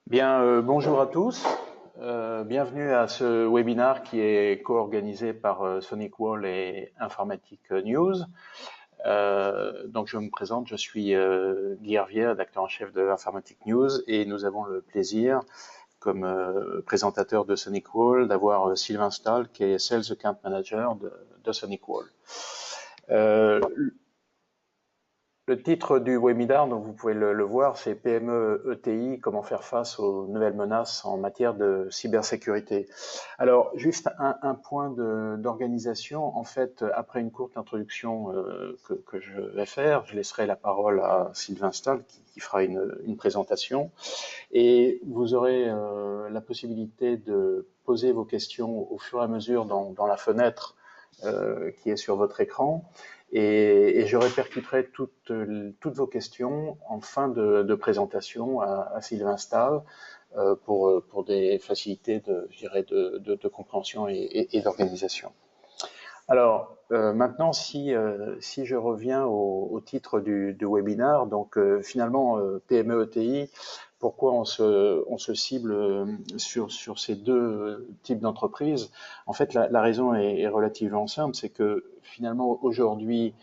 Bien, bonjour à tous. Bienvenue à ce webinaire qui est co-organisé par Sonic Wall et Informatique News. Donc je me présente, je suis Guy Hervier, rédacteur en chef de Informatique News, et nous avons le plaisir, comme présentateur de Sonic Wall, d'avoir Sylvain Stahl, qui est Sales Account Manager de Sonic Wall. Le titre du webinaire, donc vous pouvez le voir, c'est PME ETI, comment faire face aux nouvelles menaces en matière de cybersécurité. Alors, juste un point d'organisation. En fait, après une courte introduction que je vais faire, je laisserai la parole à Sylvain Stahl qui fera une présentation. Et vous aurez la possibilité de poser vos questions au fur et à mesure dans la fenêtre qui est sur votre écran. Et je répercuterai toutes vos questions en fin de présentation à Sylvain Stahl pour des facilités de compréhension et d'organisation. Alors, maintenant, si je reviens au titre du webinaire, donc finalement, PME ETI, pourquoi on se cible sur ces deux types d'entreprises? En fait, la raison est relativement simple, c'est que finalement, aujourd'hui,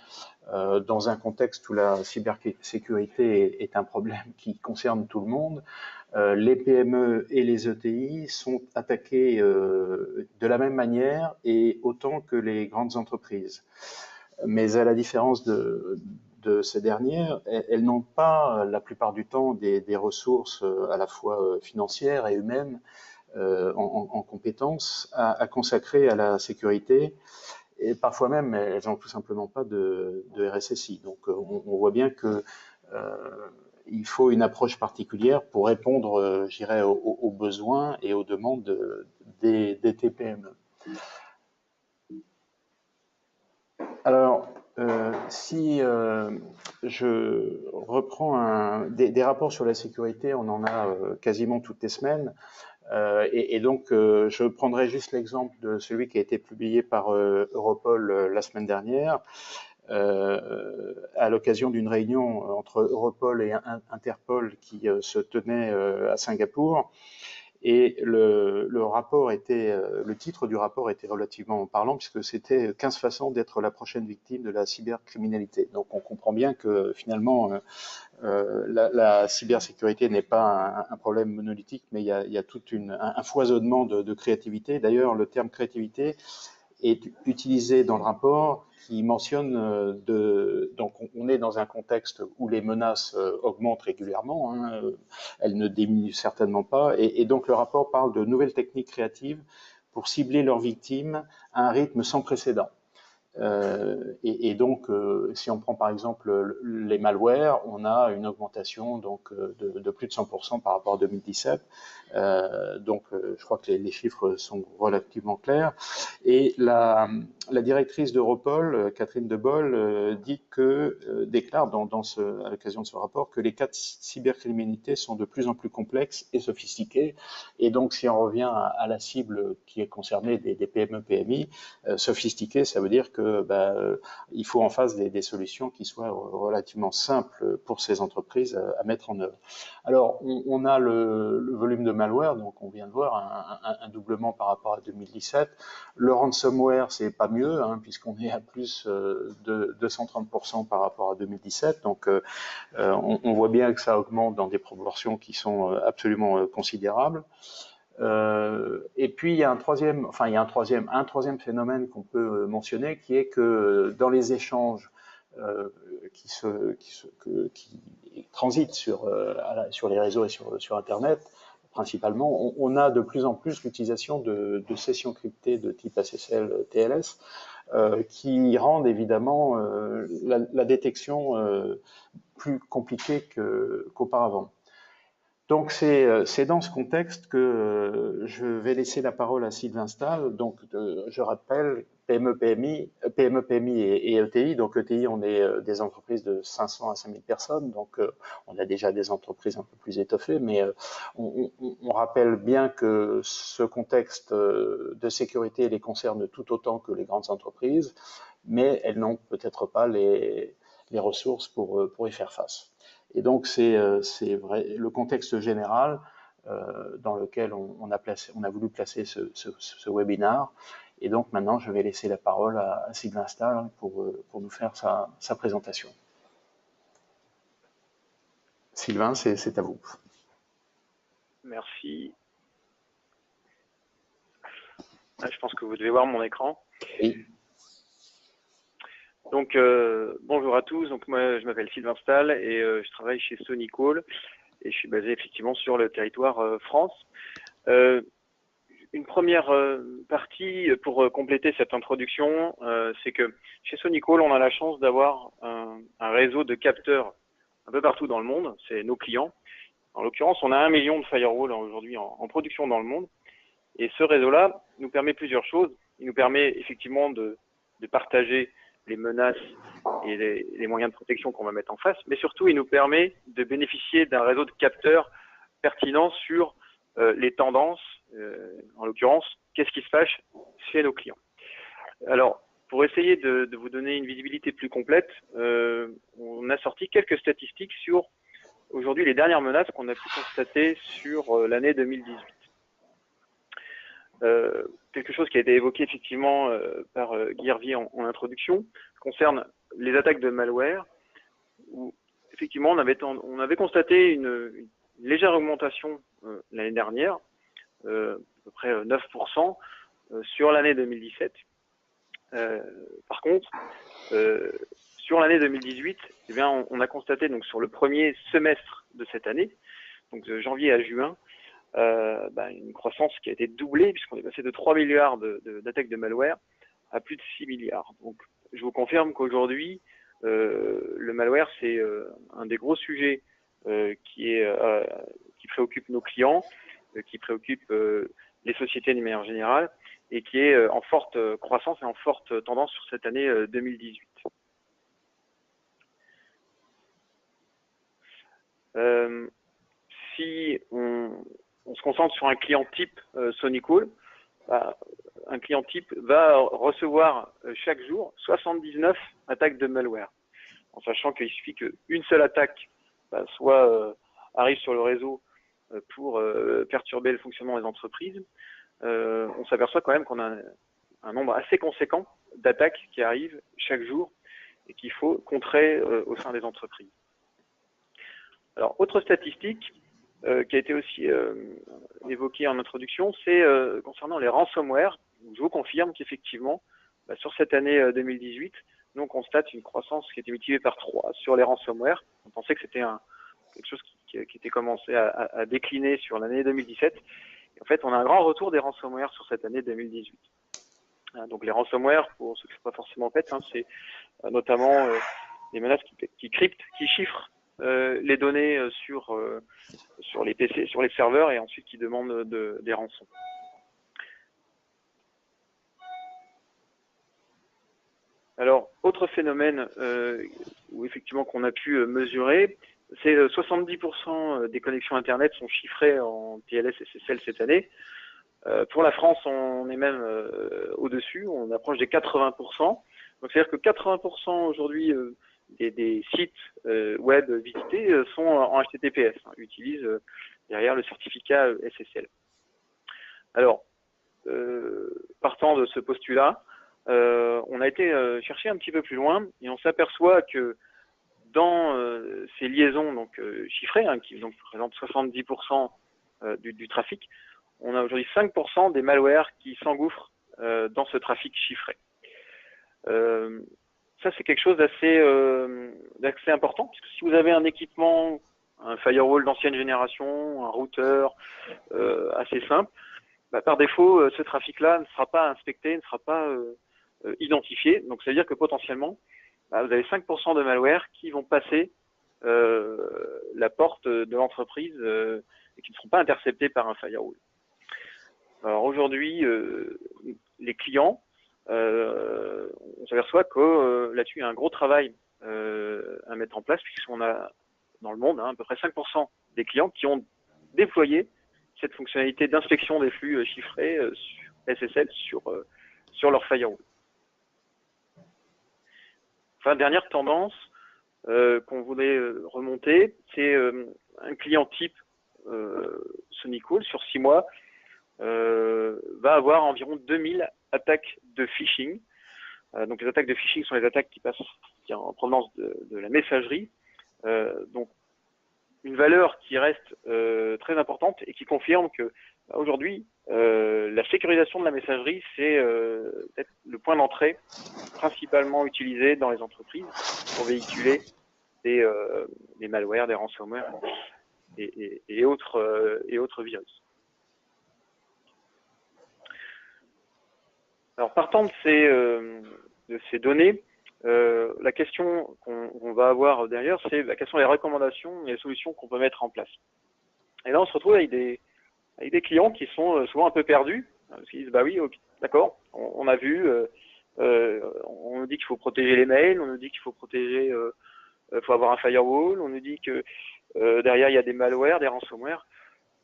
dans un contexte où la cybersécurité est un problème qui concerne tout le monde, les PME et les ETI sont attaqués de la même manière et autant que les grandes entreprises. Mais à la différence de ces dernières, elles n'ont pas la plupart du temps des ressources à la fois financières et humaines en compétences à consacrer à la sécurité. Et parfois même, elles n'ont tout simplement pas de RSSI. Donc on voit bien que il faut une approche particulière pour répondre, je dirais, aux besoins et aux demandes des TPME. Alors, si je reprends des rapports sur la sécurité, on en a quasiment toutes les semaines. Et donc, je prendrai juste l'exemple de celui qui a été publié par Europol la semaine dernière, à l'occasion d'une réunion entre Europol et Interpol qui se tenait à Singapour. Et le titre du rapport était relativement parlant puisque c'était 15 façons d'être la prochaine victime de la cybercriminalité. Donc on comprend bien que finalement la cybersécurité n'est pas un problème monolithique, mais il y a tout un foisonnement de créativité. D'ailleurs, le terme créativité est utilisé dans le rapport qui mentionne donc on est dans un contexte où les menaces augmentent régulièrement, hein, elles ne diminuent certainement pas, et donc le rapport parle de nouvelles techniques créatives pour cibler leurs victimes à un rythme sans précédent. Et donc, si on prend par exemple les malwares, on a une augmentation donc de plus de 100% par rapport à 2017. Donc, je crois que les chiffres sont relativement clairs. Et la directrice d'Europol, Catherine De Boll, déclare à l'occasion de ce rapport que les cas de cybercriminalité sont de plus en plus complexes et sophistiqués. Et donc, si on revient à la cible qui est concernée des PME, PMI, sophistiquées, ça veut dire que il faut en face des solutions qui soient relativement simples pour ces entreprises à mettre en œuvre. Alors, on a le volume de malware, donc on vient de voir un doublement par rapport à 2017. Le ransomware, c'est pas mieux, hein, puisqu'on est à plus de 230% par rapport à 2017. Donc, on voit bien que ça augmente dans des proportions qui sont absolument considérables. Et puis il y a un troisième phénomène qu'on peut mentionner, qui est que dans les échanges qui transitent sur les réseaux et sur Internet, principalement, on a de plus en plus l'utilisation de sessions cryptées de type SSL, TLS, qui rendent évidemment la détection plus compliquée qu'auparavant. Donc c'est dans ce contexte que je vais laisser la parole à Sylvain Stahl. Donc je rappelle PME PMI et ETI. Donc ETI, on est des entreprises de 500 à 5000 personnes. Donc on a déjà des entreprises un peu plus étoffées, mais on rappelle bien que ce contexte de sécurité les concerne tout autant que les grandes entreprises, mais elles n'ont peut-être pas les ressources pour y faire face. Et donc c'est vrai, le contexte général dans lequel on a voulu placer ce webinaire. Et donc maintenant, je vais laisser la parole à Sylvain Stahl pour nous faire sa présentation. Sylvain, c'est à vous. Merci. Je pense que vous devez voir mon écran. Oui. Donc, bonjour à tous. Donc, moi, je m'appelle Sylvain Stahl et je travaille chez Sonicall et je suis basé effectivement sur le territoire France. Une première partie pour compléter cette introduction, c'est que chez Sonicall, on a la chance d'avoir un réseau de capteurs un peu partout dans le monde. C'est nos clients. En l'occurrence, on a 1 million de firewalls aujourd'hui en production dans le monde. Et ce réseau-là nous permet plusieurs choses. Il nous permet effectivement de partager les menaces et les moyens de protection qu'on va mettre en face, mais surtout, il nous permet de bénéficier d'un réseau de capteurs pertinents sur les tendances, en l'occurrence, qu'est-ce qui se passe chez nos clients. Alors, pour essayer de vous donner une visibilité plus complète, on a sorti quelques statistiques sur aujourd'hui les dernières menaces qu'on a pu constater sur l'année 2018. Quelque chose qui a été évoqué effectivement par Guy Hervier en introduction concerne les attaques de malware où effectivement on avait constaté une légère augmentation l'année dernière, à peu près 9% sur l'année 2017. Par contre, sur l'année 2018, eh bien, on a constaté donc sur le premier semestre de cette année, donc de janvier à juin, une croissance qui a été doublée puisqu'on est passé de 3 milliards d'attaques de malware à plus de 6 milliards. Donc, je vous confirme qu'aujourd'hui, le malware, c'est un des gros sujets qui préoccupe nos clients, qui préoccupe les sociétés de manière générale et qui est en forte croissance et en forte tendance sur cette année 2018. Si on se concentre sur un client type Sonicall, un client type va recevoir chaque jour 79 attaques de malware, en sachant qu'il suffit qu'une seule attaque arrive sur le réseau pour perturber le fonctionnement des entreprises. On s'aperçoit quand même qu'on a un nombre assez conséquent d'attaques qui arrivent chaque jour et qu'il faut contrer au sein des entreprises. Alors, autre statistique qui a été aussi évoquée en introduction, c'est concernant les ransomware. Je vous confirme qu'effectivement, sur cette année 2018, nous on constate une croissance qui était multipliée par 3 sur les ransomware. On pensait que c'était quelque chose qui était commencé à décliner sur l'année 2017. Et en fait, on a un grand retour des ransomware sur cette année 2018. Donc les ransomware, pour ceux qui ne sont pas forcément fait, c'est notamment des menaces qui cryptent, qui chiffrent les données sur les PC, sur les serveurs et ensuite qui demandent des rançons. Alors, autre phénomène où effectivement qu'on a pu mesurer, c'est 70% des connexions Internet sont chiffrées en TLS et SSL cette année. Pour la France, on est même au-dessus, on approche des 80%. Donc, c'est-à-dire que 80% aujourd'hui des sites web visités sont en HTTPS, utilisent derrière le certificat SSL. Alors, partant de ce postulat, on a été chercher un petit peu plus loin et on s'aperçoit que dans ces liaisons donc chiffrées, qui donc représentent 70% du trafic, on a aujourd'hui 5% des malwares qui s'engouffrent dans ce trafic chiffré. Ça, c'est quelque chose d'assez important, puisque si vous avez un équipement, un firewall d'ancienne génération, un routeur assez simple, par défaut, ce trafic-là ne sera pas inspecté, ne sera pas identifié. Donc, ça veut dire que potentiellement, vous avez 5% de malware qui vont passer la porte de l'entreprise et qui ne seront pas interceptés par un firewall. Alors aujourd'hui, les clients, on s'aperçoit que là-dessus, il y a un gros travail à mettre en place, puisqu'on a dans le monde à peu près 5% des clients qui ont déployé cette fonctionnalité d'inspection des flux chiffrés SSL sur leur firewall. Enfin, dernière tendance qu'on voulait remonter, c'est un client type SonyCool, sur 6 mois, va avoir environ 2000 attaques de phishing. Donc les attaques de phishing sont les attaques qui passent en provenance de la messagerie. Donc une valeur qui reste très importante et qui confirme que aujourd'hui, la sécurisation de la messagerie, c'est peut-être le point d'entrée principalement utilisé dans les entreprises pour véhiculer des malwares, des ransomware et autres virus. Alors partant de ces données, la question qu'on va avoir derrière, c'est quelles sont les recommandations et les solutions qu'on peut mettre en place. Et là, on se retrouve avec des clients qui sont souvent un peu perdus, parce qu'ils disent, bah oui, okay, d'accord, on a vu, on nous dit qu'il faut protéger les mails, on nous dit qu'il faut protéger, faut avoir un firewall, on nous dit que derrière, il y a des malwares, des ransomware,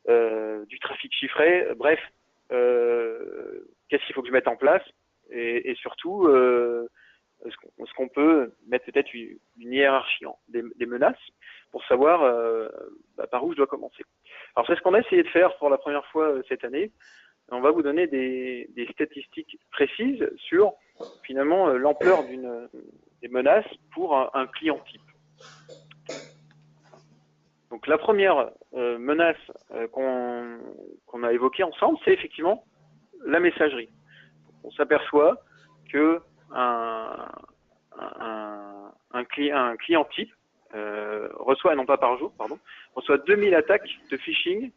du trafic chiffré, bref, qu'est-ce qu'il faut que je mette en place et surtout, est-ce qu'on peut mettre peut-être une hiérarchie des menaces pour savoir par où je dois commencer. Alors c'est ce qu'on a essayé de faire pour la première fois cette année. On va vous donner des statistiques précises sur finalement l'ampleur des menaces pour un client type. Donc la première menace qu'on a évoquée ensemble, c'est effectivement la messagerie. On s'aperçoit que un client type reçoit, non pas par jour, pardon, reçoit 2000 attaques de phishing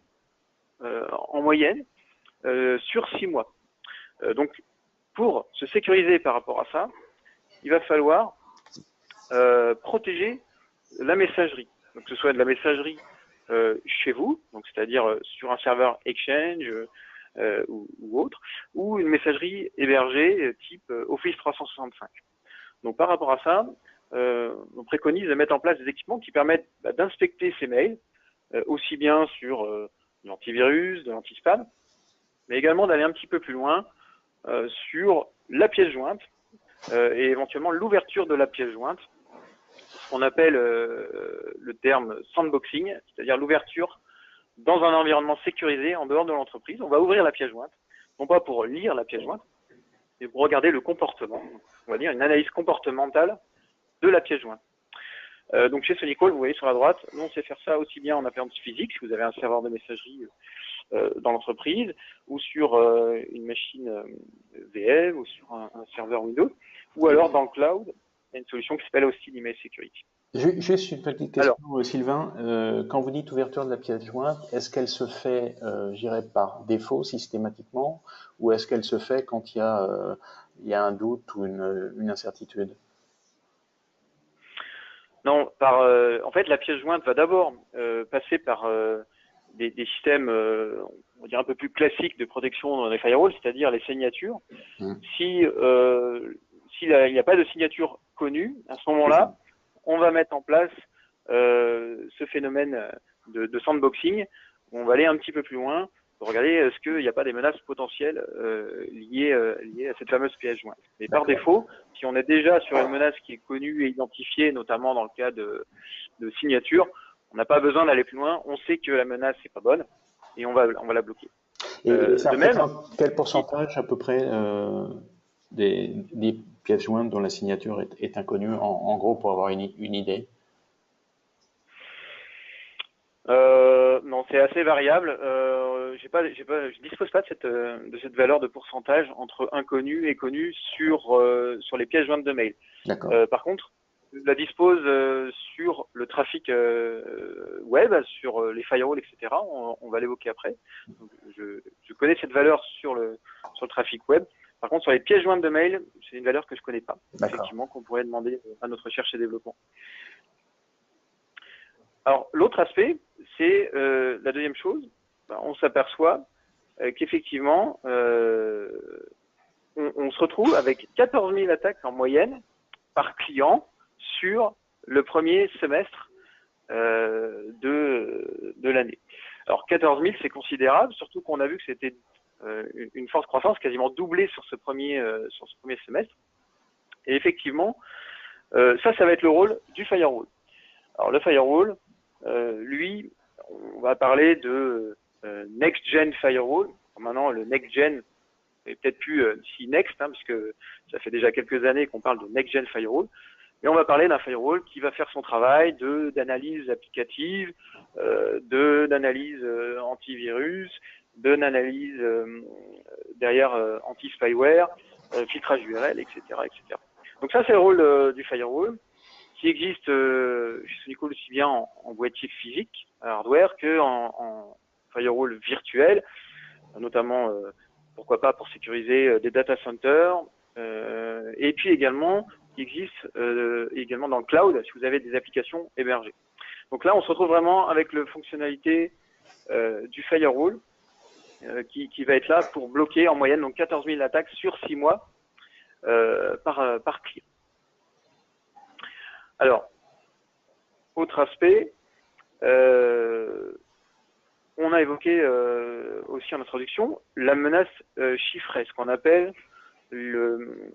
en moyenne sur 6 mois. Donc, pour se sécuriser par rapport à ça, il va falloir protéger la messagerie. Donc, que ce soit de la messagerie chez vous, donc c'est-à-dire sur un serveur Exchange ou autre, ou une messagerie hébergée type Office 365. Donc, par rapport à ça, on préconise de mettre en place des équipements qui permettent d'inspecter ces mails, aussi bien sur de l'antivirus, de l'anti-spam, mais également d'aller un petit peu plus loin sur la pièce jointe et éventuellement l'ouverture de la pièce jointe, ce qu'on appelle le terme sandboxing, c'est-à-dire l'ouverture dans un environnement sécurisé en dehors de l'entreprise. On va ouvrir la pièce jointe, non pas pour lire la pièce jointe, mais pour regarder le comportement, on va dire une analyse comportementale de la pièce jointe. Donc chez SonyCool, vous voyez sur la droite, nous on sait faire ça aussi bien en appliance physique, si vous avez un serveur de messagerie dans l'entreprise, ou sur une machine VM, ou sur un serveur Windows, ou alors dans le cloud, il y a une solution qui s'appelle Hosted Email Security. Juste une petite question, Sylvain. Quand vous dites ouverture de la pièce jointe, est-ce qu'elle se fait, par défaut, systématiquement, ou est-ce qu'elle se fait quand il y a un doute ou une incertitude? Non, en fait, la pièce jointe va d'abord passer par des systèmes, on va dire un peu plus classiques de protection dans les firewalls, c'est-à-dire les signatures. S'il n'y a pas de signature connue, à ce moment-là, on va mettre en place ce phénomène de sandboxing. On va aller un petit peu plus loin pour regarder est-ce qu'il n'y a pas des menaces potentielles liées à cette fameuse pièce jointe. Mais par défaut, si on est déjà sur une menace qui est connue et identifiée, notamment dans le cas de signature, on n'a pas besoin d'aller plus loin. On sait que la menace n'est pas bonne et on va la bloquer. Et ça représente quel pourcentage à peu près des pièces jointes dont la signature est inconnue, en gros, pour avoir une idée? Non, c'est assez variable. Je dispose pas de cette valeur de pourcentage entre inconnu et connu sur les pièces jointes de mail. Par contre, je la dispose sur le trafic web, sur les firewalls, etc. On va l'évoquer après. Donc, je connais cette valeur sur le trafic web. Par contre, sur les pièces jointes de mail, c'est une valeur que je connais pas. Effectivement, qu'on pourrait demander à notre recherche et développement. Alors, l'autre aspect, c'est la deuxième chose. On s'aperçoit qu'effectivement, on se retrouve avec 14 000 attaques en moyenne par client sur le premier semestre de l'année. Alors, 14 000, c'est considérable, surtout qu'on a vu que c'était une forte croissance, quasiment doublée sur ce premier semestre. Et effectivement, ça va être le rôle du firewall. Alors, le firewall, lui, on va parler de Next Gen Firewall. Maintenant, le Next Gen est peut-être plus si Next, puisque ça fait déjà quelques années qu'on parle de Next Gen Firewall. Et on va parler d'un firewall qui va faire son travail d'analyse applicative, d'analyse antivirus, d'analyse derrière anti-spyware, filtrage URL, etc., etc. Donc ça, c'est le rôle du firewall qui existe chez SonyCool aussi bien en boîtier physique, hardware, que en firewall virtuel, notamment, pourquoi pas, pour sécuriser des data centers, et puis également, qui existe également dans le cloud, si vous avez des applications hébergées. Donc là, on se retrouve vraiment avec la fonctionnalité du firewall, qui va être là pour bloquer en moyenne donc 14 000 attaques sur 6 mois par client. Alors, autre aspect, on a évoqué aussi en introduction la menace chiffrée, ce qu'on appelle le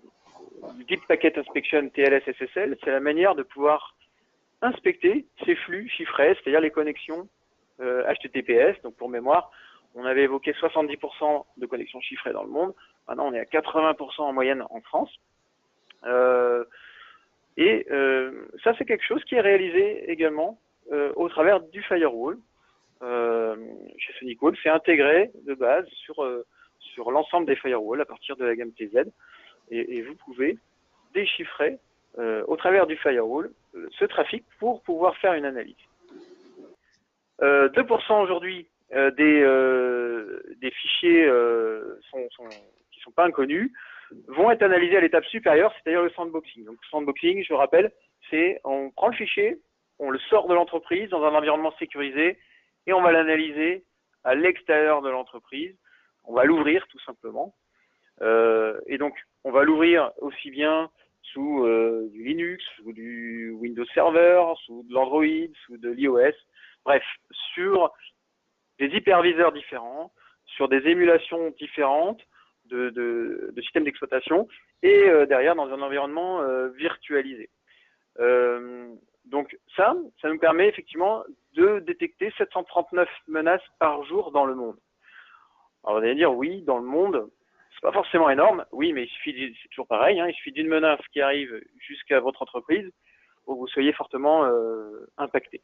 Deep Packet Inspection TLS-SSL. C'est la manière de pouvoir inspecter ces flux chiffrés, c'est-à-dire les connexions HTTPS. Donc pour mémoire, on avait évoqué 70% de connexions chiffrées dans le monde. Maintenant, on est à 80% en moyenne en France. Ça, c'est quelque chose qui est réalisé également au travers du firewall. Chez SonyCool, c'est intégré de base sur l'ensemble des firewalls à partir de la gamme TZ. Et vous pouvez déchiffrer au travers du firewall ce trafic pour pouvoir faire une analyse. 2% aujourd'hui des fichiers qui ne sont pas inconnus vont être analysés à l'étape supérieure, c'est-à-dire le sandboxing. Donc, le sandboxing, je rappelle, c'est on prend le fichier, on le sort de l'entreprise dans un environnement sécurisé et on va l'analyser à l'extérieur de l'entreprise. On va l'ouvrir tout simplement. Et donc, on va l'ouvrir aussi bien sous du Linux, sous du Windows Server, sous de l'Android, sous de l'iOS. Bref, sur des hyperviseurs différents, sur des émulations différentes de systèmes d'exploitation et derrière dans un environnement virtualisé. Donc ça nous permet effectivement de détecter 739 menaces par jour dans le monde. Alors vous allez dire, oui, dans le monde, c'est pas forcément énorme. Oui, mais il suffit, c'est toujours pareil, il suffit d'une menace qui arrive jusqu'à votre entreprise pour que vous soyez fortement impacté.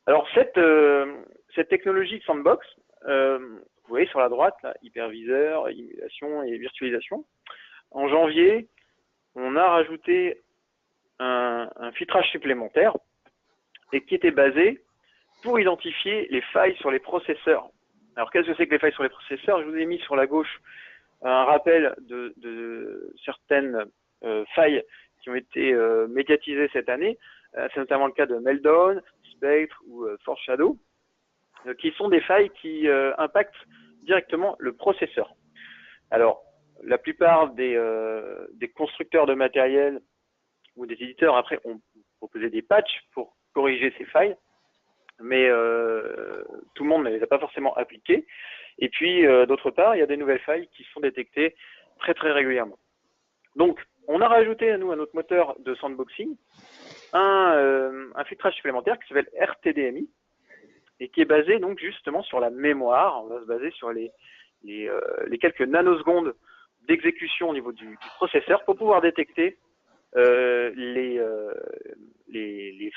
Alors cette technologie de sandbox, vous voyez sur la droite, là, hyperviseur, émulation et virtualisation. En janvier, on a rajouté un filtrage supplémentaire et qui était basé pour identifier les failles sur les processeurs. Alors, qu'est-ce que c'est que les failles sur les processeurs? Je vous ai mis sur la gauche un rappel de certaines failles qui ont été médiatisées cette année. C'est notamment le cas de Meltdown, Spectre ou Foreshadow, qui sont des failles qui impactent directement le processeur. Alors, la plupart des constructeurs de matériel ou des éditeurs, après, ont proposé des patchs pour corriger ces failles, mais tout le monde ne les a pas forcément appliquées. Et puis, d'autre part, il y a des nouvelles failles qui sont détectées très, très régulièrement. Donc, on a rajouté à notre moteur de sandboxing un filtrage supplémentaire qui s'appelle RTDMI et qui est basé donc justement sur la mémoire. On va se baser sur les quelques nanosecondes d'exécution au niveau du processeur pour pouvoir détecter les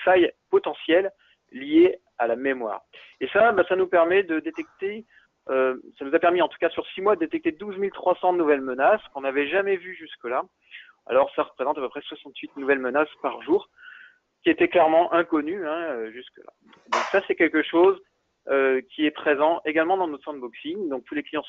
failles potentielles liées à la mémoire. Et ça, ça nous permet de détecter, ça nous a permis en tout cas sur 6 mois de détecter 12 300 nouvelles menaces qu'on n'avait jamais vues jusque-là. Alors ça représente à peu près 68 nouvelles menaces par jour, qui étaient clairement inconnues jusque-là. Donc ça, c'est quelque chose qui est présent également dans notre sandboxing. Donc tous les clients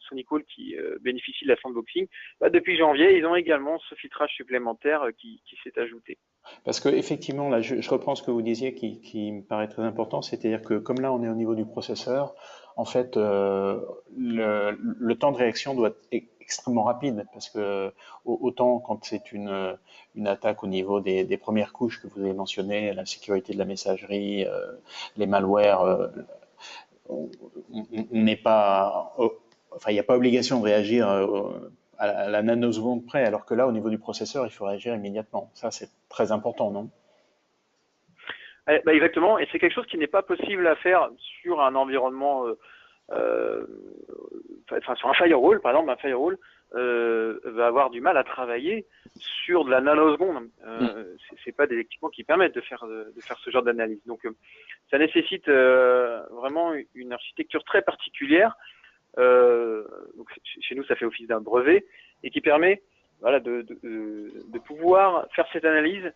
SonyCool qui bénéficient de la sandboxing, depuis janvier, ils ont également ce filtrage supplémentaire qui s'est ajouté. Parce que effectivement, là, je reprends ce que vous disiez qui me paraît très important, c'est-à-dire que comme là, on est au niveau du processeur, en fait, le temps de réaction doit être extrêmement rapide, parce que autant quand c'est une attaque au niveau des premières couches que vous avez mentionnées, la sécurité de la messagerie, les malwares, on n'est pas, enfin, il n'y a pas obligation de réagir à la nanoseconde près, alors que là, au niveau du processeur, il faut réagir immédiatement. Ça, c'est très important, non? Exactement, et c'est quelque chose qui n'est pas possible à faire sur un environnement, sur un firewall, par exemple. Un firewall va avoir du mal à travailler sur de la nanoseconde. C'est pas des équipements qui permettent de faire ce genre d'analyse. Donc, ça nécessite vraiment une architecture très particulière. Donc chez nous, ça fait office d'un brevet et qui permet de pouvoir faire cette analyse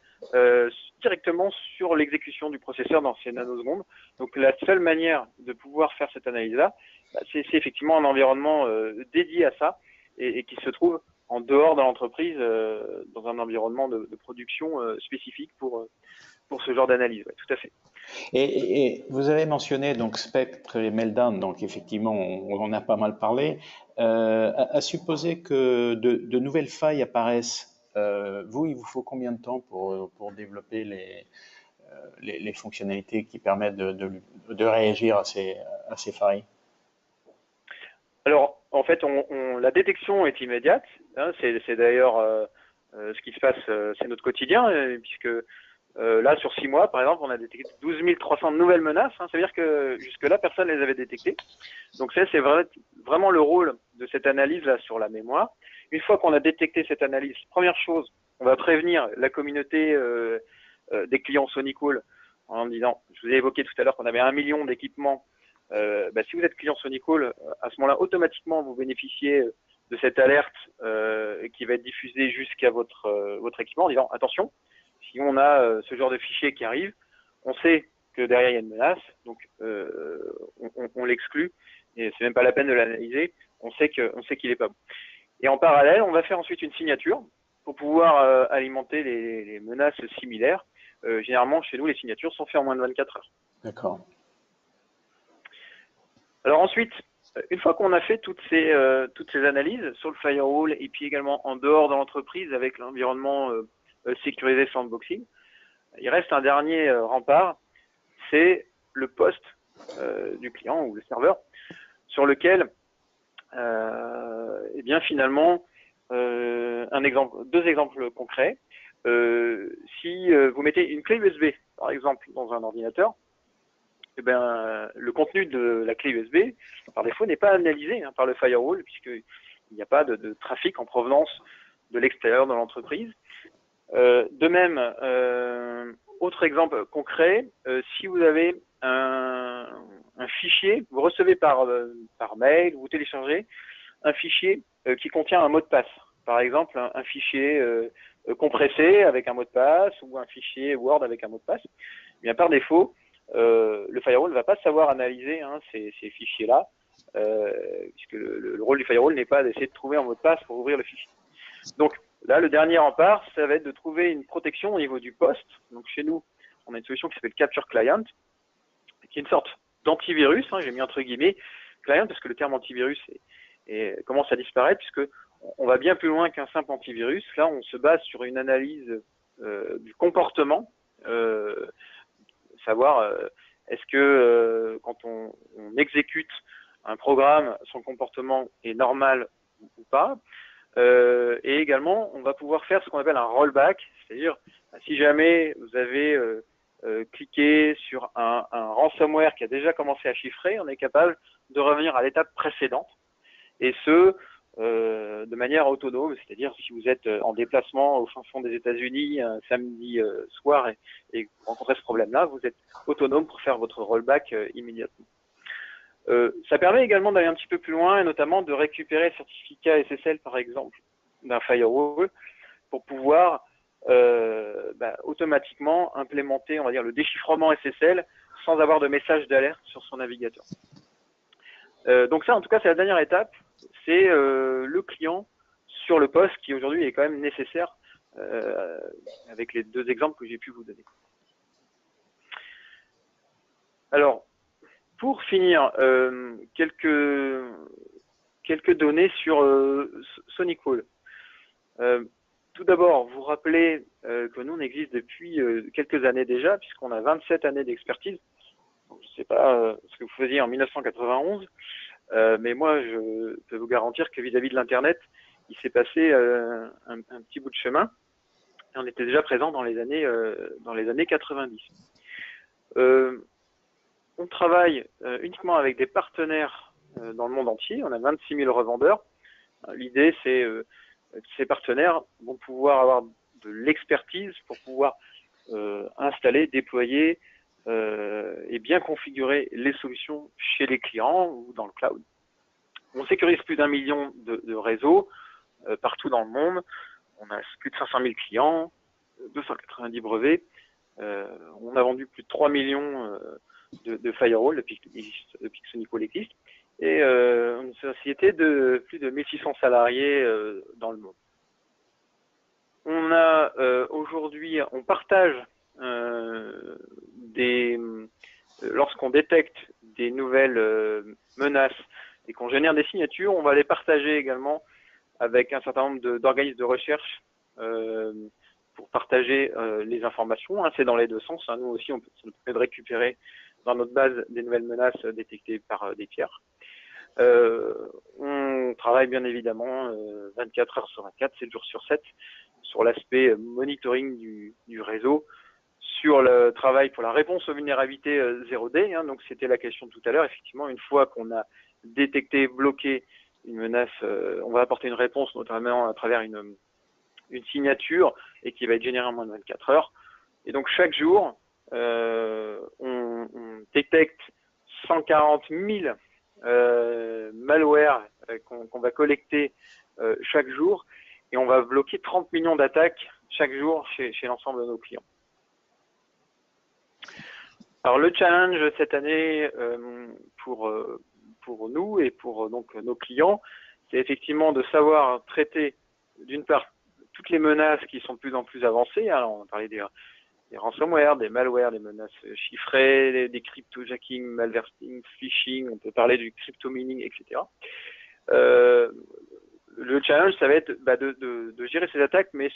directement sur l'exécution du processeur dans ces nanosecondes. Donc la seule manière de pouvoir faire cette analyse-là, c'est effectivement un environnement dédié à ça et qui se trouve en dehors de l'entreprise, dans un environnement de production spécifique pour ce genre d'analyse. Ouais, tout à fait. Et vous avez mentionné donc Spectre et Meltdown, donc effectivement on en a pas mal parlé. À supposer que de nouvelles failles apparaissent, il vous faut combien de temps pour développer les fonctionnalités qui permettent de réagir à ces failles? Alors, en fait, la détection est immédiate. Hein, c'est d'ailleurs ce qui se passe, c'est notre quotidien, puisque là, sur 6 mois, par exemple, on a détecté 12 300 nouvelles menaces. Hein, ça veut dire que jusque-là, personne ne les avait détectées. Donc, c'est vraiment le rôle de cette analyse-là sur la mémoire. Une fois qu'on a détecté cette analyse, première chose, on va prévenir la communauté des clients SonyCool en disant, je vous ai évoqué tout à l'heure qu'on avait 1 million d'équipements. Si vous êtes client SonyCool, à ce moment-là, automatiquement, vous bénéficiez de cette alerte qui va être diffusée jusqu'à votre équipement en disant, attention, si on a ce genre de fichier qui arrive, on sait que derrière il y a une menace, donc on l'exclut, et c'est même pas la peine de l'analyser, on sait qu'il est pas bon. Et en parallèle, on va faire ensuite une signature pour pouvoir alimenter les menaces similaires. Généralement, chez nous, les signatures sont faites en moins de 24 heures. D'accord. Alors ensuite, une fois qu'on a fait toutes ces analyses sur le firewall et puis également en dehors de l'entreprise avec l'environnement sécurisé sandboxing, il reste un dernier rempart, c'est le poste du client ou le serveur sur lequel, finalement, deux exemples concrets. Si vous mettez une clé USB, par exemple, dans un ordinateur, le contenu de la clé USB, par défaut, n'est pas analysé par le firewall, puisqu'il n'y a pas de trafic en provenance de l'extérieur de l'entreprise. De même, autre exemple concret, si vous avez un fichier, vous recevez par mail, vous téléchargez un fichier qui contient un mot de passe. Par exemple, un fichier compressé avec un mot de passe ou un fichier Word avec un mot de passe. Eh bien, par défaut, le firewall ne va pas savoir analyser ces fichiers-là, puisque le rôle du firewall n'est pas d'essayer de trouver un mot de passe pour ouvrir le fichier. Donc là, le dernier rempart, ça va être de trouver une protection au niveau du poste. Donc chez nous, on a une solution qui s'appelle Capture Client, qui est une sorte d'antivirus, j'ai mis entre guillemets client, parce que le terme antivirus commence à disparaître, puisque on va bien plus loin qu'un simple antivirus. Là, on se base sur une analyse du comportement, savoir est-ce que quand on exécute un programme, son comportement est normal ou pas. Et également, on va pouvoir faire ce qu'on appelle un rollback, c'est-à-dire si jamais vous avez cliqué sur un ransomware qui a déjà commencé à chiffrer, on est capable de revenir à l'étape précédente, et ce, de manière autonome, c'est-à-dire si vous êtes en déplacement au fin fond des États-Unis un samedi soir et vous rencontrez ce problème-là, vous êtes autonome pour faire votre rollback immédiatement. Ça permet également d'aller un petit peu plus loin et notamment de récupérer le certificat SSL par exemple d'un firewall pour pouvoir automatiquement implémenter, on va dire, le déchiffrement SSL sans avoir de message d'alerte sur son navigateur. Donc ça, en tout cas, c'est la dernière étape, c'est le client sur le poste qui aujourd'hui est quand même nécessaire avec les deux exemples que j'ai pu vous donner. Alors, pour finir, quelques données sur SonyCool. Tout d'abord, vous rappelez que nous, on existe depuis quelques années déjà, puisqu'on a 27 années d'expertise. Je ne sais pas ce que vous faisiez en 1991, mais moi, je peux vous garantir que vis-à-vis de l'Internet, il s'est passé un petit bout de chemin. Et on était déjà présent dans les années 90. On travaille uniquement avec des partenaires dans le monde entier. On a 26 000 revendeurs. L'idée, c'est que ces partenaires vont pouvoir avoir de l'expertise pour pouvoir installer, déployer et bien configurer les solutions chez les clients ou dans le cloud. On sécurise plus d'1 million de réseaux partout dans le monde. On a plus de 500 000 clients, 290 brevets. On a vendu plus de 3 millions de firewalls depuis que Sonic existe. Et une société de plus de 1600 salariés dans le monde. On a aujourd'hui, on partage lorsqu'on détecte des nouvelles menaces et qu'on génère des signatures, on va les partager également avec un certain nombre d'organismes de recherche pour partager les informations. C'est dans les deux sens. Nous aussi, ça nous permet de récupérer dans notre base des nouvelles menaces détectées par des tiers. On travaille bien évidemment 24 heures sur 24, 7 jours sur 7 sur l'aspect monitoring du réseau, sur le travail pour la réponse aux vulnérabilités 0D. Donc c'était la question tout à l'heure. Effectivement, une fois qu'on a détecté, bloqué une menace, on va apporter une réponse notamment à travers une signature et qui va être générée en moins de 24 heures. Et donc chaque jour, on détecte 140 000 malware qu'on va collecter chaque jour et on va bloquer 30 millions d'attaques chaque jour chez l'ensemble de nos clients. Alors le challenge cette année pour nous et pour donc nos clients, c'est effectivement de savoir traiter d'une part toutes les menaces qui sont de plus en plus avancées. Alors on va parler des ransomware, des malwares, des menaces chiffrées, des cryptojacking, malversing, phishing, on peut parler du crypto-mining, etc. Le challenge, ça va être de gérer ces attaques, mais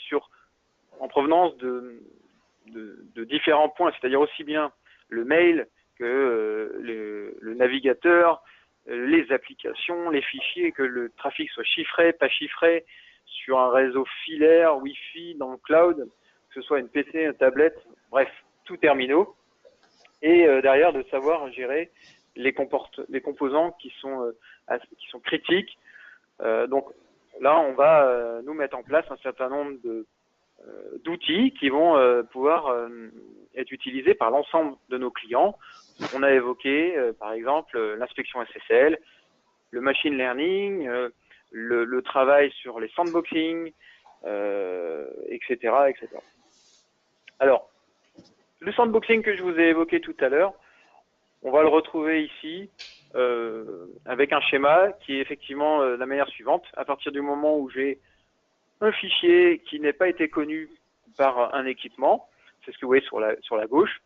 en provenance de différents points, c'est-à-dire aussi bien le mail que le navigateur, les applications, les fichiers, que le trafic soit chiffré, pas chiffré, sur un réseau filaire, Wi-Fi, dans le cloud, que ce soit une PC, une tablette, bref, tout terminaux. Et derrière, de savoir gérer les composants qui sont critiques. Donc là, on va nous mettre en place un certain nombre d'outils qui vont pouvoir être utilisés par l'ensemble de nos clients. On a évoqué, par exemple, l'inspection SSL, le machine learning, le travail sur les sandboxing, etc., etc. Alors, le sandboxing que je vous ai évoqué tout à l'heure, on va le retrouver ici avec un schéma qui est effectivement la manière suivante. À partir du moment où j'ai un fichier qui n'a pas été connu par un équipement, c'est ce que vous voyez sur la gauche,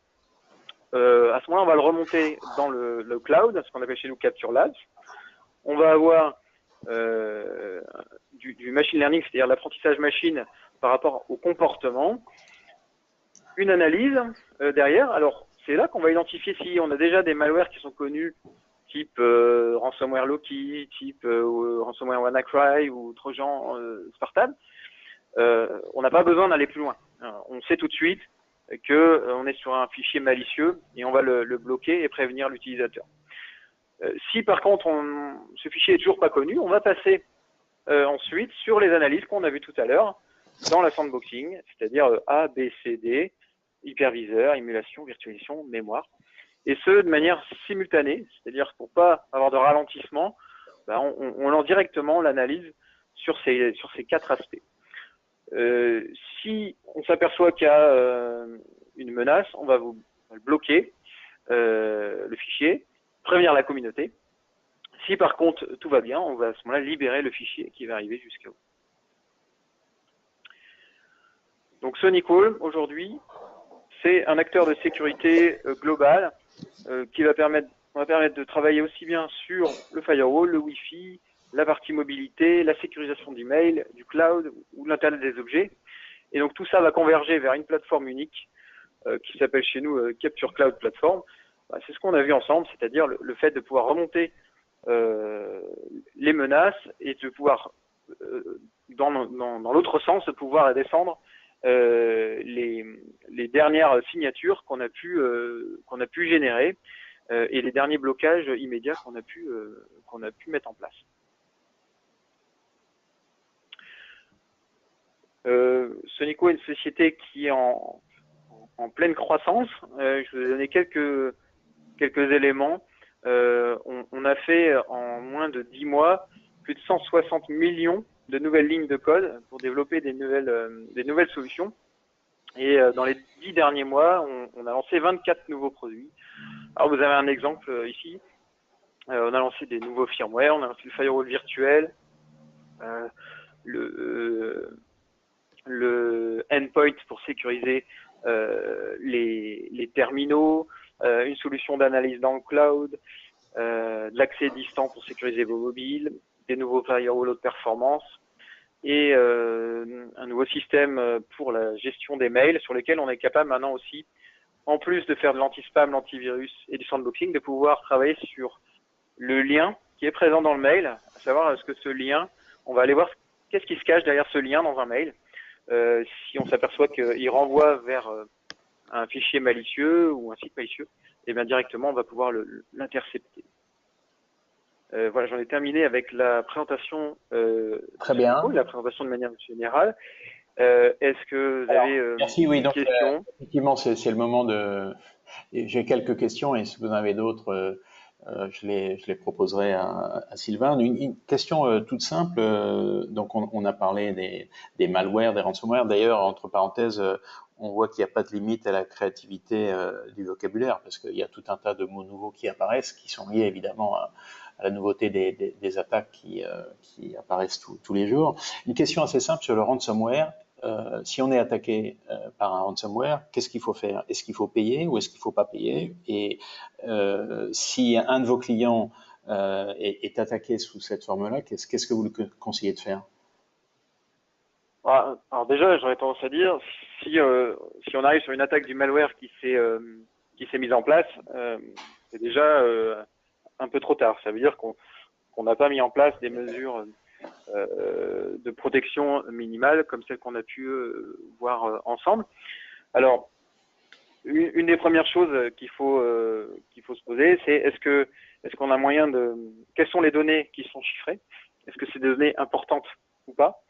à ce moment-là, on va le remonter dans le cloud, ce qu'on appelle chez nous Capture Labs. On va avoir du machine learning, c'est-à-dire l'apprentissage machine par rapport au comportement, une analyse derrière. Alors, c'est là qu'on va identifier si on a déjà des malwares qui sont connus, type ransomware Loki, type ransomware WannaCry ou Trojan Spartan. On n'a pas besoin d'aller plus loin. On sait tout de suite qu'on est sur un fichier malicieux et on va le bloquer et prévenir l'utilisateur. Si par contre ce fichier est toujours pas connu, on va passer ensuite sur les analyses qu'on a vues tout à l'heure dans la sandboxing, c'est-à-dire A, B, C, D, hyperviseur, émulation, virtualisation, mémoire, et ce de manière simultanée, c'est-à-dire pour pas avoir de ralentissement, on lance directement l'analyse sur ces 4 aspects. Si on s'aperçoit qu'il y a une menace, on va vous bloquer le fichier, prévenir la communauté. Si par contre tout va bien, on va à ce moment-là libérer le fichier qui va arriver jusqu'à vous. Donc SonicWall, aujourd'hui, c'est un acteur de sécurité global qui va permettre de travailler aussi bien sur le firewall, le Wi-Fi, la partie mobilité, la sécurisation du mail, du cloud ou de l'Internet des objets. Et donc tout ça va converger vers une plateforme unique qui s'appelle chez nous Capture Cloud Platform. C'est ce qu'on a vu ensemble, c'est-à-dire le fait de pouvoir remonter les menaces et de pouvoir, dans l'autre sens, de pouvoir descendre les dernières signatures qu'on a pu générer et les derniers blocages immédiats qu'on a pu mettre en place. Sonico est une société qui est en pleine croissance. Je vais vous donner quelques éléments. On a fait en moins de 10 mois plus de 160 millions de nouvelles lignes de code pour développer des nouvelles solutions. Et dans les 10 derniers mois, on a lancé 24 nouveaux produits. Alors vous avez un exemple ici. On a lancé des nouveaux firmware, on a lancé le firewall virtuel, le endpoint pour sécuriser les terminaux, une solution d'analyse dans le cloud, de l'accès distant pour sécuriser vos mobiles, des nouveaux firewalls haute performance et un nouveau système pour la gestion des mails sur lesquels on est capable maintenant aussi, en plus de faire de l'anti-spam, l'antivirus et du sandboxing, de pouvoir travailler sur le lien qui est présent dans le mail, à savoir est-ce que ce lien, on va aller voir qu'est-ce qui se cache derrière ce lien dans un mail. Si on s'aperçoit qu'il renvoie vers un fichier malicieux ou un site malicieux, et bien directement on va pouvoir l'intercepter. Voilà, j'en ai terminé avec la présentation. Très bien. La présentation de manière générale. Est-ce que vous avez merci, oui, une question? Effectivement, c'est le moment de. J'ai quelques questions et si vous en avez d'autres, je les proposerai à Sylvain. Une question toute simple. Donc, on a parlé des malwares, des ransomware. D'ailleurs, entre parenthèses, on voit qu'il n'y a pas de limite à la créativité du vocabulaire parce qu'il y a tout un tas de mots nouveaux qui apparaissent, qui sont liés évidemment à la nouveauté des attaques qui apparaissent tous les jours. Une question assez simple sur le ransomware. Si on est attaqué par un ransomware, qu'est-ce qu'il faut faire? Est-ce qu'il faut payer ou est-ce qu'il ne faut pas payer? Et si un de vos clients est attaqué sous cette forme-là, qu'est-ce que vous lui conseillez de faire? Alors déjà, j'aurais tendance à dire, si on arrive sur une attaque du malware qui s'est mise en place, c'est déjà un peu trop tard. Ça veut dire qu'on n'a pas mis en place des mesures de protection minimale comme celles qu'on a pu voir ensemble. Alors, une des premières choses qu'il faut se poser, c'est est-ce qu'on a moyen de... Quelles sont les données qui sont chiffrées? Est-ce que c'est des données importantes ou pas?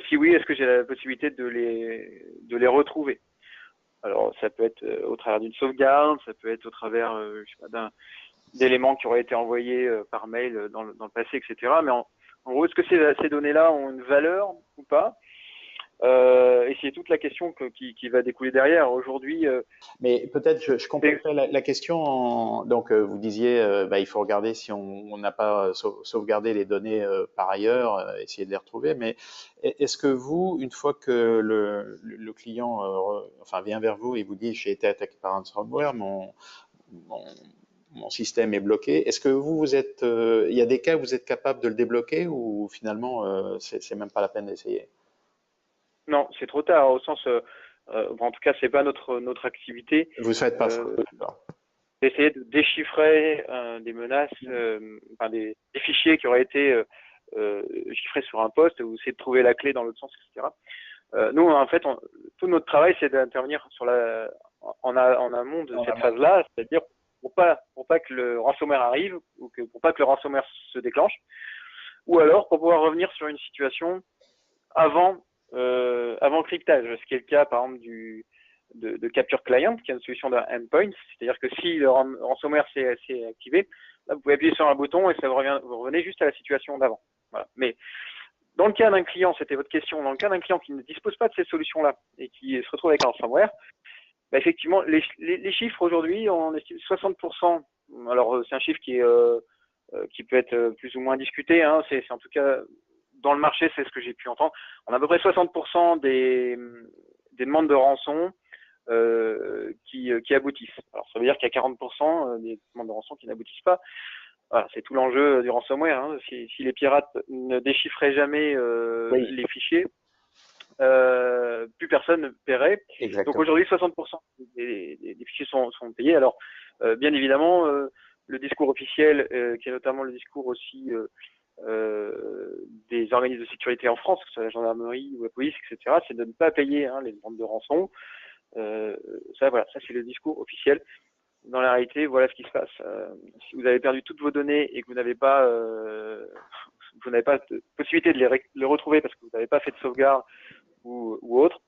Si oui, est-ce que j'ai la possibilité de les retrouver? Alors, ça peut être au travers d'une sauvegarde, ça peut être au travers je sais pas, d'éléments qui auraient été envoyés par mail dans le passé, etc. Mais en gros, est-ce que ces données-là ont une valeur ou pas? Et c'est toute la question qui va découler derrière. Aujourd'hui, mais peut-être je compléterai la question. Donc, vous disiez, il faut regarder si on n'a pas sauvegardé les données par ailleurs, essayer de les retrouver. Mais est-ce que vous, une fois que le client vient vers vous et vous dit j'ai été attaqué par un ransomware, mon système est bloqué. Est-ce que vous êtes, il y a des cas où vous êtes capable de le débloquer ou finalement c'est même pas la peine d'essayer? Non, c'est trop tard. Au sens, en tout cas, c'est pas notre activité. Vous ne faites pas ça. D'essayer de déchiffrer des menaces, des fichiers qui auraient été chiffrés sur un poste, ou essayer de trouver la clé dans l'autre sens, etc. Nous, en fait, tout notre travail, c'est d'intervenir en amont de cette phase-là, c'est-à-dire pour pas que le ransomware arrive ou pour pas que le ransomware se déclenche, ou alors pour pouvoir revenir sur une situation avant le cryptage, ce qui est le cas par exemple de Capture Client, qui est une solution d'un endpoint, c'est-à-dire que si le ransomware s'est activé, là, vous pouvez appuyer sur un bouton et vous revenez juste à la situation d'avant. Voilà. Mais dans le cas d'un client, c'était votre question, dans le cas d'un client qui ne dispose pas de ces solutions-là et qui se retrouve avec un ransomware, effectivement, les chiffres aujourd'hui, on estime 60%. Alors, c'est un chiffre qui peut être plus ou moins discuté. Hein, c'est en tout cas, dans le marché, c'est ce que j'ai pu entendre. On a à peu près 60% des demandes de rançon qui aboutissent. Alors, ça veut dire qu'il y a 40% des demandes de rançon qui n'aboutissent pas. Voilà, c'est tout l'enjeu du ransomware. Hein. Si les pirates ne déchiffraient jamais les fichiers, plus personne ne paierait. Exactement. Donc aujourd'hui, 60% des fichiers sont payés. Alors, bien évidemment, le discours officiel, qui est notamment le discours aussi des organismes de sécurité en France, que ce soit la gendarmerie ou la police, etc., c'est de ne pas payer les demandes de rançon. Ça, voilà, ça c'est le discours officiel. Dans la réalité, voilà ce qui se passe. Si vous avez perdu toutes vos données et que vous n'avez pas de possibilité de les retrouver parce que vous n'avez pas fait de sauvegarde ou autre,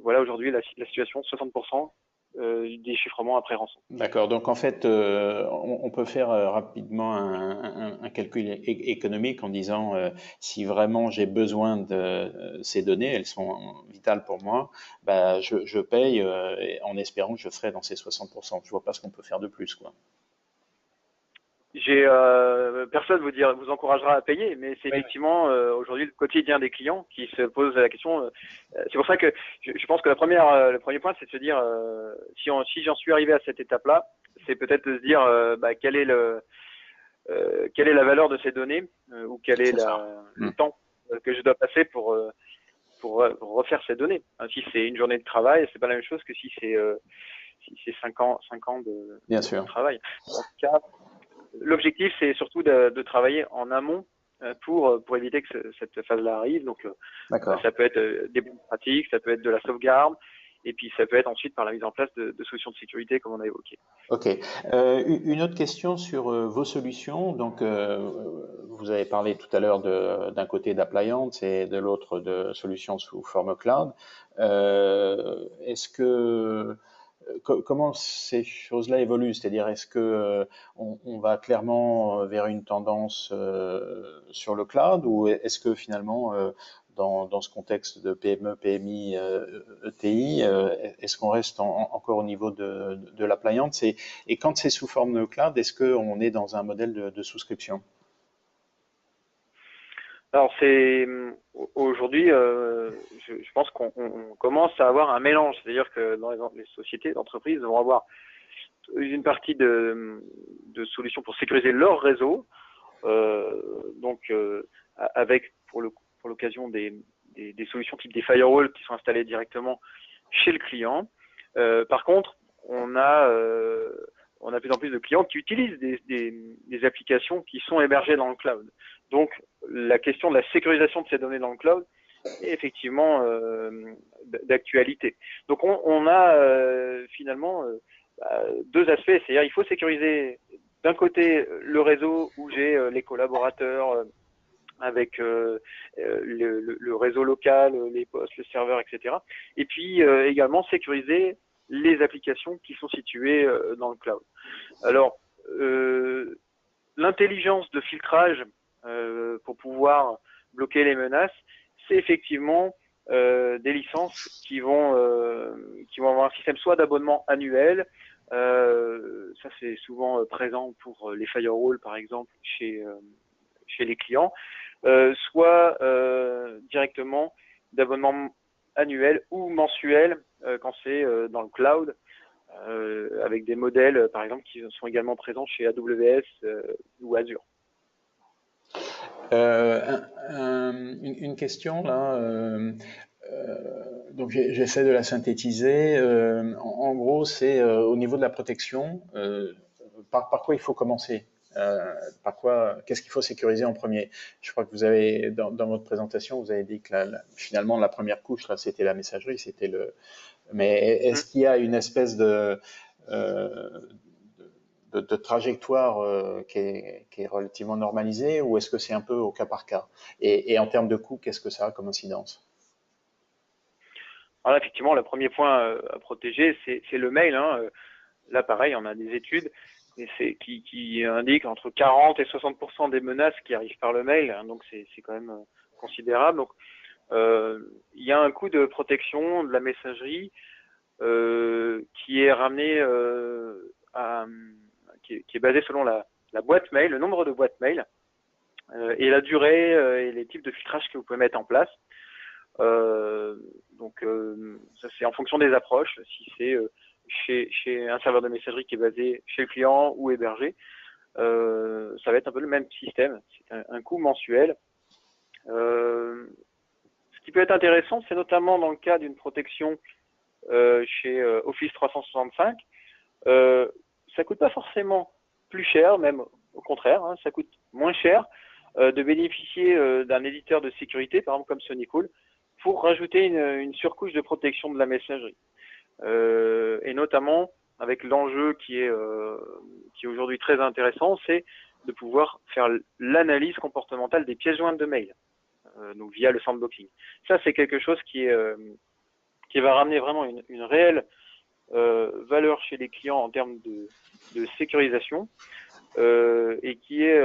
voilà aujourd'hui la situation, 60% du déchiffrement après rançon. D'accord, donc en fait, on peut faire rapidement un calcul économique en disant si vraiment j'ai besoin de ces données, elles sont vitales pour moi, bah, je paye en espérant que je serai dans ces 60%. Je vois pas ce qu'on peut faire de plus, quoi. Personne vous encouragera à payer, mais c'est effectivement aujourd'hui le quotidien des clients qui se pose la question. C'est pour ça que je pense que le premier point, c'est de se dire si j'en suis arrivé à cette étape-là, c'est peut-être de se dire quelle est la valeur de ces données ou quel est le temps que je dois passer pour refaire ces données. Si c'est une journée de travail, c'est pas la même chose que si c'est 5 ans de travail. En tout cas, l'objectif, c'est surtout de travailler en amont pour éviter que cette phase-là arrive. Donc, ça peut être des bonnes pratiques, ça peut être de la sauvegarde, et puis ça peut être ensuite par la mise en place de solutions de sécurité, comme on a évoqué. Ok. Une autre question sur vos solutions. Donc, vous avez parlé tout à l'heure d'un côté d'appliance et de l'autre de solutions sous forme cloud. Est-ce que comment ces choses-là évoluent? C'est-à-dire, est-ce que on va clairement vers une tendance sur le cloud ou est-ce que finalement, dans ce contexte de PME, PMI, ETI, est-ce qu'on reste encore au niveau de l'appliance et quand c'est sous forme de cloud, est-ce qu'on est dans un modèle de souscription? Alors aujourd'hui, je pense qu'on commence à avoir un mélange, c'est-à-dire que dans les sociétés, les entreprises vont avoir une partie de solutions pour sécuriser leur réseau, avec pour l'occasion des solutions type des firewalls qui sont installées directement chez le client. Par contre, on a de plus en plus de clients qui utilisent des applications qui sont hébergées dans le cloud. Donc, la question de la sécurisation de ces données dans le cloud est effectivement d'actualité. Donc, on a finalement deux aspects. C'est-à-dire, il faut sécuriser d'un côté le réseau où j'ai les collaborateurs avec le réseau local, les postes, le serveur, etc. Et puis également sécuriser les applications qui sont situées dans le cloud. Alors, l'intelligence de filtrage pour pouvoir bloquer les menaces, c'est effectivement des licences qui vont avoir un système soit d'abonnement annuel, ça c'est souvent présent pour les firewalls par exemple chez les clients, soit directement d'abonnement annuel ou mensuel quand c'est dans le cloud, avec des modèles par exemple qui sont également présents chez AWS ou Azure. Une question là, donc j'essaie de la synthétiser. En gros, c'est au niveau de la protection, par quoi il faut commencer? Par quoi, qu'est-ce qu'il faut sécuriser en premier? Je crois que vous avez, dans votre présentation, vous avez dit que finalement la première couche là, c'était la messagerie, c'était le. Mais est-ce qu'il y a une espèce de trajectoire qui est relativement normalisée ou est-ce que c'est un peu au cas par cas? Et en termes de coût, qu'est-ce que ça a comme incidence? Alors effectivement, le premier point à protéger, c'est le mail. Là, pareil, on a des études qui indiquent entre 40 et 60% des menaces qui arrivent par le mail. Donc c'est quand même considérable. Donc il y a un coût de protection de la messagerie qui est ramené qui est basé selon la boîte mail, le nombre de boîtes mail et la durée et les types de filtrage que vous pouvez mettre en place. Donc ça c'est en fonction des approches. Si c'est chez un serveur de messagerie qui est basé chez le client ou hébergé, ça va être un peu le même système. C'est un coût mensuel. Ce qui peut être intéressant, c'est notamment dans le cas d'une protection chez Office 365. Ça coûte pas forcément plus cher, même au contraire, ça coûte moins cher de bénéficier d'un éditeur de sécurité, par exemple comme SonyCool, pour rajouter une surcouche de protection de la messagerie. Et notamment avec l'enjeu qui est aujourd'hui très intéressant, c'est de pouvoir faire l'analyse comportementale des pièces jointes de mail, donc via le sandboxing. Ça, c'est quelque chose qui va ramener vraiment une réelle valeur chez les clients en termes de sécurisation, et qui est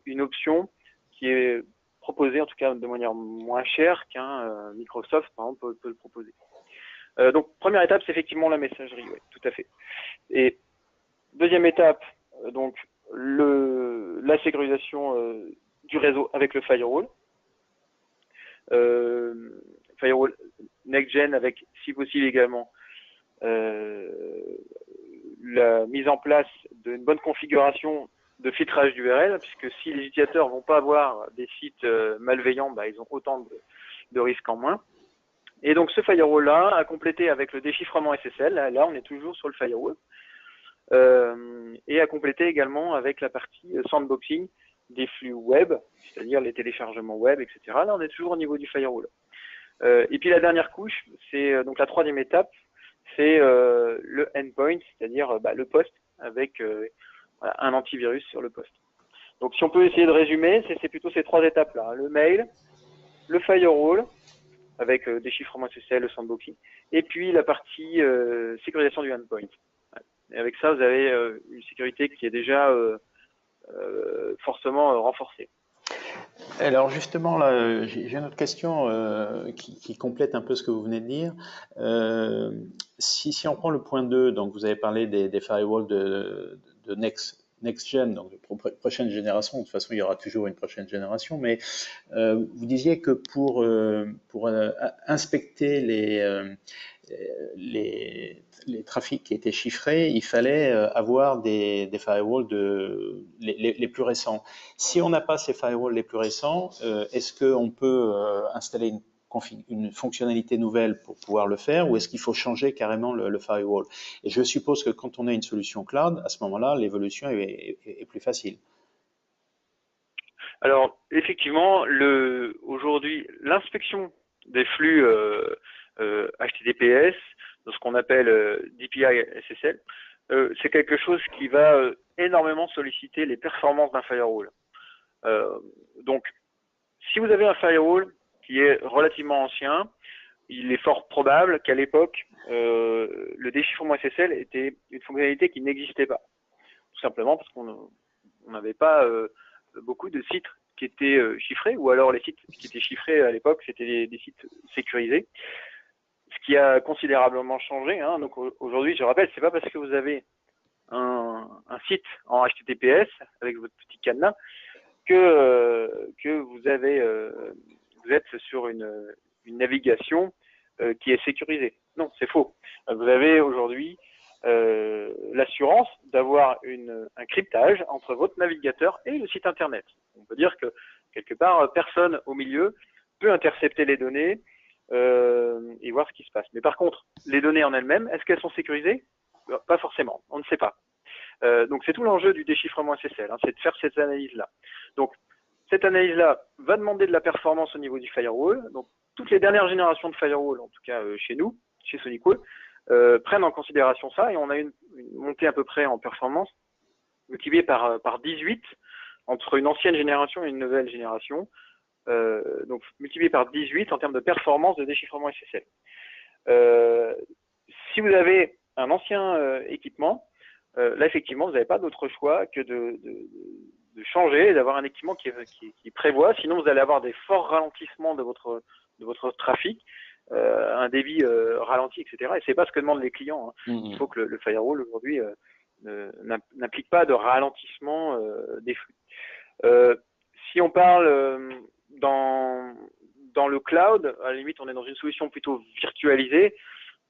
une option qui est proposée en tout cas de manière moins chère qu'un Microsoft par exemple peut le proposer. Donc première étape, c'est effectivement la messagerie, oui, tout à fait. Et deuxième étape, donc la sécurisation du réseau avec le firewall. Firewall next-gen avec, si possible également, la mise en place d'une bonne configuration de filtrage d'URL, puisque si les utilisateurs vont pas avoir des sites malveillants, bah, ils ont autant de risques en moins. Et donc ce firewall-là, à compléter avec le déchiffrement SSL, là on est toujours sur le firewall, et à compléter également avec la partie sandboxing des flux web, c'est-à-dire les téléchargements web, etc. Là on est toujours au niveau du firewall. Et puis la dernière couche, c'est donc la troisième étape, c'est le endpoint, c'est-à-dire le poste avec voilà, un antivirus sur le poste. Donc si on peut essayer de résumer, c'est plutôt ces trois étapes-là, hein, le mail, le firewall, avec déchiffrement SSL, le sandboxing, et puis la partie sécurisation du endpoint. Et avec ça, vous avez une sécurité qui est déjà forcément renforcée. Alors justement, là, j'ai une autre question qui complète un peu ce que vous venez de dire. Si on prend le point 2, donc vous avez parlé des firewalls de next gen, donc de prochaine génération. De toute façon, il y aura toujours une prochaine génération. Mais vous disiez que pour inspecter les trafics qui étaient chiffrés, il fallait avoir des firewalls les plus récents. Si on n'a pas ces firewalls les plus récents, est-ce qu'on peut installer une fonctionnalité nouvelle pour pouvoir le faire, ou est-ce qu'il faut changer carrément le firewall? Et je suppose que quand on a une solution cloud, à ce moment-là, l'évolution est plus facile. Alors, effectivement, aujourd'hui, l'inspection des flux HTTPS, dans ce qu'on appelle DPI SSL, c'est quelque chose qui va énormément solliciter les performances d'un firewall. Donc, si vous avez un firewall qui est relativement ancien, il est fort probable qu'à l'époque, le déchiffrement SSL était une fonctionnalité qui n'existait pas. Tout simplement parce qu'on n'avait pas beaucoup de sites qui étaient chiffrés, ou alors les sites qui étaient chiffrés à l'époque, c'était des sites sécurisés, ce qui a considérablement changé. Hein. Donc aujourd'hui, je rappelle, c'est pas parce que vous avez un site en HTTPS avec votre petit cadenas que vous êtes sur une navigation qui est sécurisée. Non, c'est faux. Vous avez aujourd'hui l'assurance d'avoir un cryptage entre votre navigateur et le site internet. On peut dire que quelque part, personne au milieu peut intercepter les données et voir ce qui se passe. Mais par contre, les données en elles-mêmes, est-ce qu'elles sont sécurisées? Pas forcément, on ne sait pas. Donc c'est tout l'enjeu du déchiffrement SSL, hein, c'est de faire cette analyse-là. Donc cette analyse-là va demander de la performance au niveau du firewall. Donc toutes les dernières générations de firewall, en tout cas chez nous, chez SonyCool, prennent en considération ça, et on a une montée à peu près en performance multipliée par 18 entre une ancienne génération et une nouvelle génération. Donc multiplié par 18 en termes de performance de déchiffrement SSL. Si vous avez un ancien équipement, là effectivement vous n'avez pas d'autre choix que de changer, d'avoir un équipement qui prévoit, sinon vous allez avoir des forts ralentissements de votre trafic, un débit ralenti, etc. Et c'est pas ce que demandent les clients. Hein. Il faut que le firewall aujourd'hui n'implique pas de ralentissement des flux. Si on parle dans le cloud, à la limite on est dans une solution plutôt virtualisée.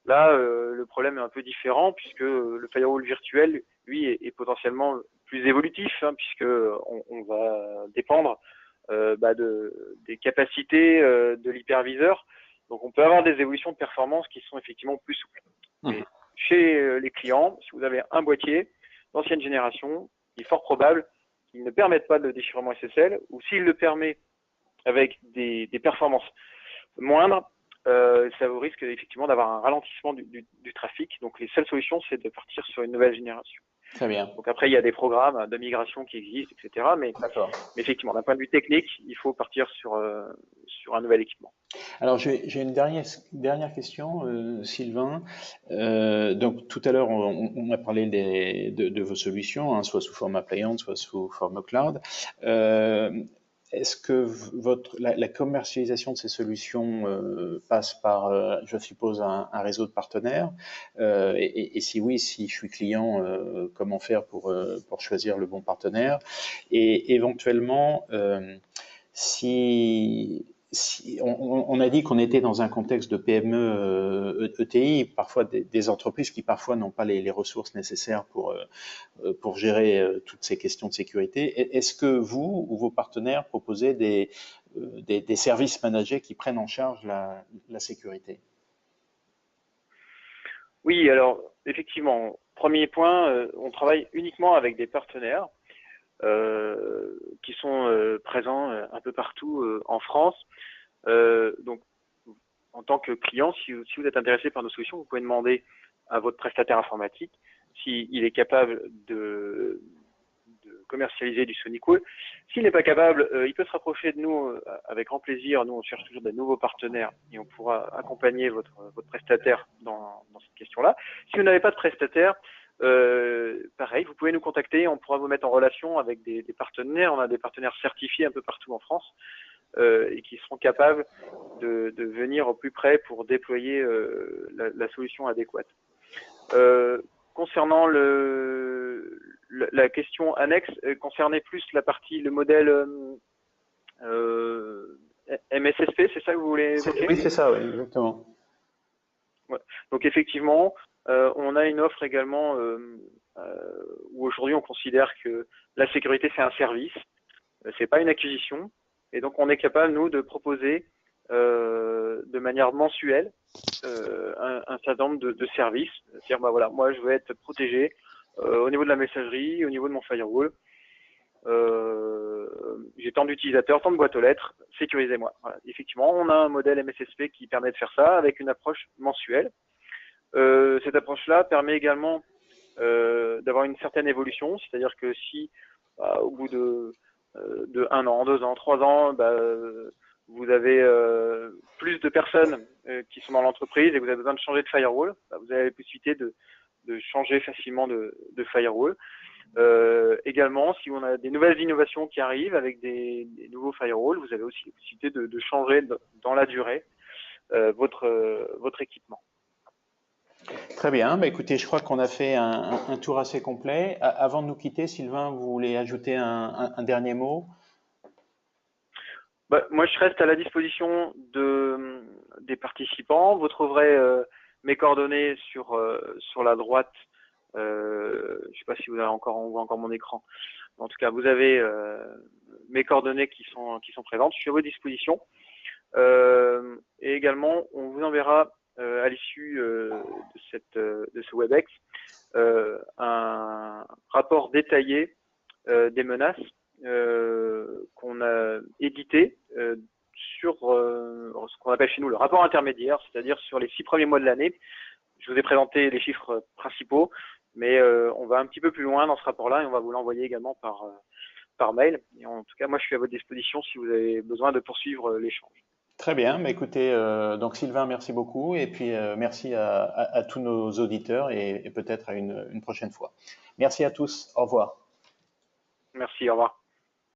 Là, le problème est un peu différent, puisque le firewall virtuel, lui, est potentiellement plus évolutif, hein, puisque on va dépendre des capacités de l'hyperviseur. Donc, on peut avoir des évolutions de performance qui sont effectivement plus souples. Mais chez les clients, si vous avez un boîtier d'ancienne génération, il est fort probable qui ne permettent pas le déchiffrement SSL, ou s'il le permet avec des performances moindres, ça vous risque effectivement d'avoir un ralentissement du trafic. Donc les seules solutions, c'est de partir sur une nouvelle génération. Très bien. Donc après, il y a des programmes de migration qui existent, etc. Mais effectivement, d'un point de vue technique, il faut partir sur un nouvel équipement. Alors j'ai une dernière question, Sylvain. Donc tout à l'heure, on a parlé de vos solutions, hein, soit sous forme appliance, soit sous forme cloud. Est-ce que la commercialisation de ces solutions passe par, je suppose, un réseau de partenaires et si oui, si je suis client, comment faire pour choisir le bon partenaire? Et éventuellement, si on a dit qu'on était dans un contexte de PME ETI, parfois des entreprises qui parfois n'ont pas les ressources nécessaires pour gérer toutes ces questions de sécurité. Est-ce que vous ou vos partenaires proposez des services managés qui prennent en charge la sécurité? Oui, alors effectivement, premier point, on travaille uniquement avec des partenaires qui sont présents un peu partout en France. Donc, en tant que client, si vous êtes intéressé par nos solutions, vous pouvez demander à votre prestataire informatique s'il est capable de commercialiser du SonicWall. S'il n'est pas capable, il peut se rapprocher de nous avec grand plaisir. Nous, on cherche toujours des nouveaux partenaires et on pourra accompagner votre prestataire dans cette question-là. Si vous n'avez pas de prestataire, pareil, vous pouvez nous contacter, on pourra vous mettre en relation avec des partenaires. On a des partenaires certifiés un peu partout en France et qui seront capables de venir au plus près pour déployer la solution adéquate. Concernant la question annexe, concernait plus la partie, le modèle MSSP, c'est ça que vous voulez évoquer? Oui, c'est ça, oui, exactement. Ouais. Donc effectivement, on a une offre également où aujourd'hui on considère que la sécurité c'est un service, c'est pas une acquisition, et donc on est capable nous de proposer de manière mensuelle un certain nombre de services, c'est-à-dire bah voilà, moi je veux être protégé au niveau de la messagerie, au niveau de mon firewall, j'ai tant d'utilisateurs, tant de boîtes aux lettres, sécurisez-moi. Voilà. Effectivement, on a un modèle MSSP qui permet de faire ça avec une approche mensuelle. Cette approche-là permet également d'avoir une certaine évolution, c'est-à-dire que si au bout de 1 an, 2 ans, 3 ans, vous avez plus de personnes qui sont dans l'entreprise et vous avez besoin de changer de firewall, vous avez la possibilité de changer facilement de firewall. Également, si on a des nouvelles innovations qui arrivent avec des nouveaux firewalls, vous avez aussi la possibilité de changer dans la durée votre équipement. Très bien, bah écoutez, je crois qu'on a fait un tour assez complet. Avant de nous quitter, Sylvain, vous voulez ajouter un dernier mot? Moi, je reste à la disposition des participants. Vous trouverez mes coordonnées sur la droite. Je ne sais pas si on voit encore mon écran. En tout cas, vous avez mes coordonnées qui sont présentes. Je suis à votre disposition. Et également, on vous enverra à l'issue de ce WebEx un rapport détaillé des menaces qu'on a édité sur ce qu'on appelle chez nous le rapport intermédiaire, c'est-à-dire sur les 6 premiers mois de l'année. Je vous ai présenté les chiffres principaux, mais on va un petit peu plus loin dans ce rapport-là et on va vous l'envoyer également par mail. Et en tout cas, moi, je suis à votre disposition si vous avez besoin de poursuivre l'échange. Très bien, bah écoutez, donc Sylvain, merci beaucoup et puis merci à tous nos auditeurs et peut-être à une prochaine fois. Merci à tous, au revoir. Merci, au revoir.